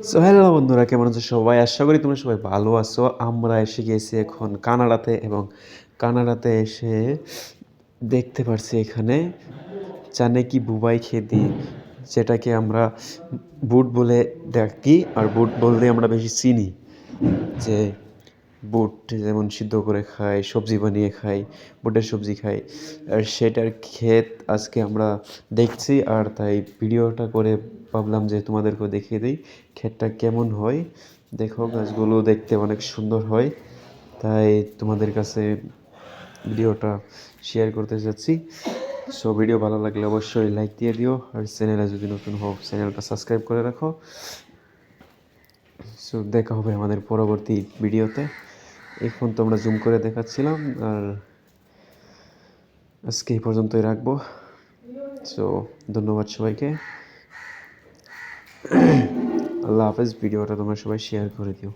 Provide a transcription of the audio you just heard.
So hello বন্ধুরা, কেমন আছো সবাই? আশা করি তোমরা সবাই ভালো আছো। আমরা এসে গেছি এখন কানাডাতে, এবং কানাডাতে এসে দেখতে পারছি এখানে চানেকি বুবাই খেদি, যেটাকে আমরা বুট বলে ডাকি, আর বুট বলতে আমরা বেশি চিনি। যে বুট যেমন সিদ্ধ করে খাই, সবজি বানিয়ে খাই, বুটের সবজি খাই, আর সেটার ক্ষেত আজকে আমরা দেখছি। আর তাই ভিডিওটা করে ভাবলাম যে তোমাদেরকেও দেখিয়ে দিই ক্ষেতটা কেমন হয়। দেখো, গাছগুলো দেখতে অনেক সুন্দর হয়, তাই তোমাদের কাছে ভিডিওটা শেয়ার করতে চাচ্ছি। সো ভিডিও ভালো লাগলে অবশ্যই লাইক দিয়ে দিও, আর চ্যানেলে যদি নতুন হও চ্যানেলটা সাবস্ক্রাইব করে রাখো। সো দেখা হবে আমাদের পরবর্তী ভিডিওতে। এখন তো আমরা জুম করে দেখাচ্ছিলাম, আর আজকে এই পর্যন্তই রাখবো। সো ধন্যবাদ সবাইকে। আল্লাহ হাফেজ। ভিডিওটা তোমরা সবাই শেয়ার করে দিও।